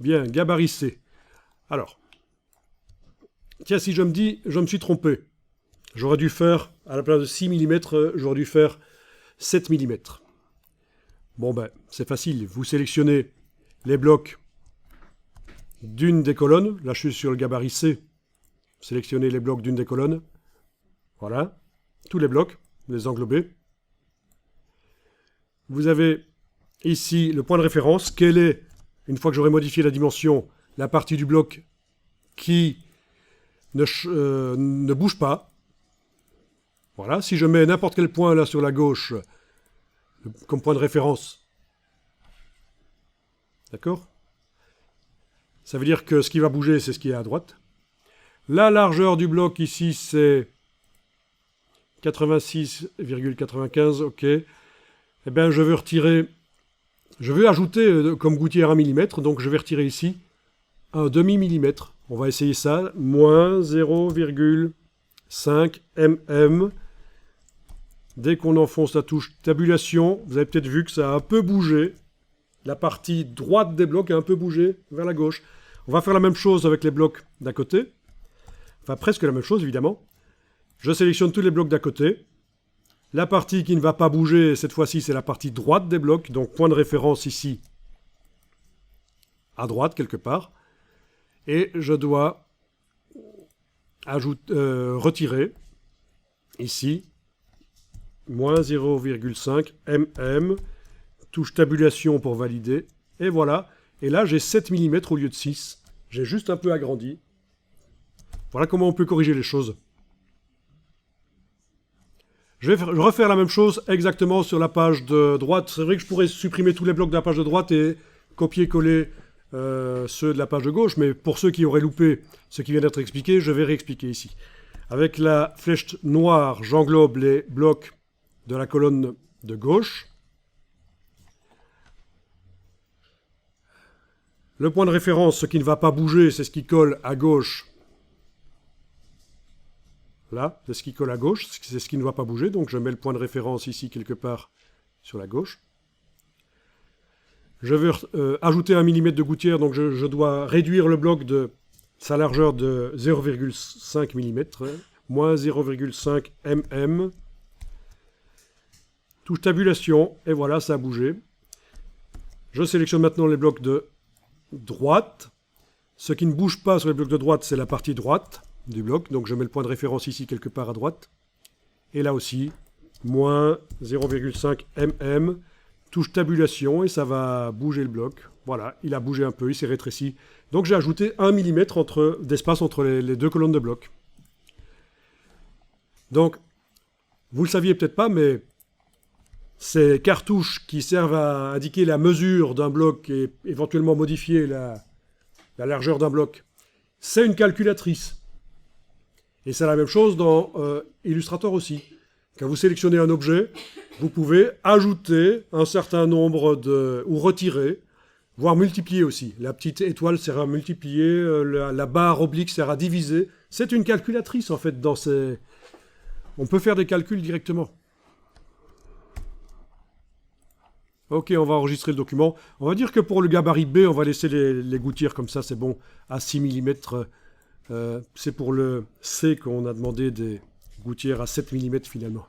Bien, gabarit C. Alors, tiens, si je me dis, je me suis trompé. J'aurais dû faire, à la place de 6 mm, j'aurais dû faire 7 mm. Bon ben, c'est facile. Vous sélectionnez les blocs d'une des colonnes. Là, je suis sur le gabarit C. Sélectionnez les blocs d'une des colonnes. Voilà. Tous les blocs, les englobés. Vous avez ici le point de référence. Quelle est, une fois que j'aurai modifié la dimension, la partie du bloc qui ne bouge pas. Voilà. Si je mets n'importe quel point là sur la gauche comme point de référence, d'accord? Ça veut dire que ce qui va bouger, c'est ce qui est à droite. La largeur du bloc ici, c'est 86,95, ok. Eh bien, je veux retirer, je veux ajouter comme gouttière 1 mm, donc je vais retirer ici un demi-millimètre. On va essayer ça, moins 0,5 mm. Dès qu'on enfonce la touche tabulation, vous avez peut-être vu que ça a un peu bougé. La partie droite des blocs a un peu bougé vers la gauche. On va faire la même chose avec les blocs d'à côté. Enfin, presque la même chose, évidemment. Je sélectionne tous les blocs d'à côté. La partie qui ne va pas bouger, cette fois-ci, c'est la partie droite des blocs. Donc, point de référence ici, à droite, quelque part. Et je dois retirer, ici, moins 0,5 mm. Touche tabulation pour valider. Et voilà. Et là, j'ai 7 mm au lieu de 6. J'ai juste un peu agrandi. Voilà comment on peut corriger les choses. Je vais refaire la même chose exactement sur la page de droite. C'est vrai que je pourrais supprimer tous les blocs de la page de droite et copier-coller ceux de la page de gauche. Mais pour ceux qui auraient loupé ce qui vient d'être expliqué, je vais réexpliquer ici. Avec la flèche noire, j'englobe les blocs de la colonne de gauche. Le point de référence, ce qui ne va pas bouger, c'est ce qui colle à gauche. Là, c'est ce qui colle à gauche, c'est ce qui ne va pas bouger. Donc je mets le point de référence ici quelque part sur la gauche. Je veux ajouter 1 mm de gouttière, donc je dois réduire le bloc de sa largeur de 0,5 mm, moins 0,5 mm. Touche tabulation, et voilà, ça a bougé. Je sélectionne maintenant les blocs de droite. Ce qui ne bouge pas sur les blocs de droite, c'est la partie droite du bloc. Donc je mets le point de référence ici quelque part à droite. Et là aussi, moins 0,5 mm. Touche tabulation et ça va bouger le bloc. Voilà, il a bougé un peu, il s'est rétréci. Donc j'ai ajouté 1 mm d'espace entre les deux colonnes de blocs. Donc, vous ne le saviez peut-être pas, mais ces cartouches qui servent à indiquer la mesure d'un bloc et éventuellement modifier la largeur d'un bloc, c'est une calculatrice. Et c'est la même chose dans Illustrator aussi. Quand vous sélectionnez un objet, vous pouvez ajouter un certain nombre ou retirer, voire multiplier aussi. La petite étoile sert à multiplier, la barre oblique sert à diviser. C'est une calculatrice en fait dans ces... On peut faire des calculs directement. Ok, on va enregistrer le document. On va dire que pour le gabarit B, on va laisser les gouttières comme ça, c'est bon, à 6 mm. C'est pour le C qu'on a demandé des gouttières à 7 mm finalement.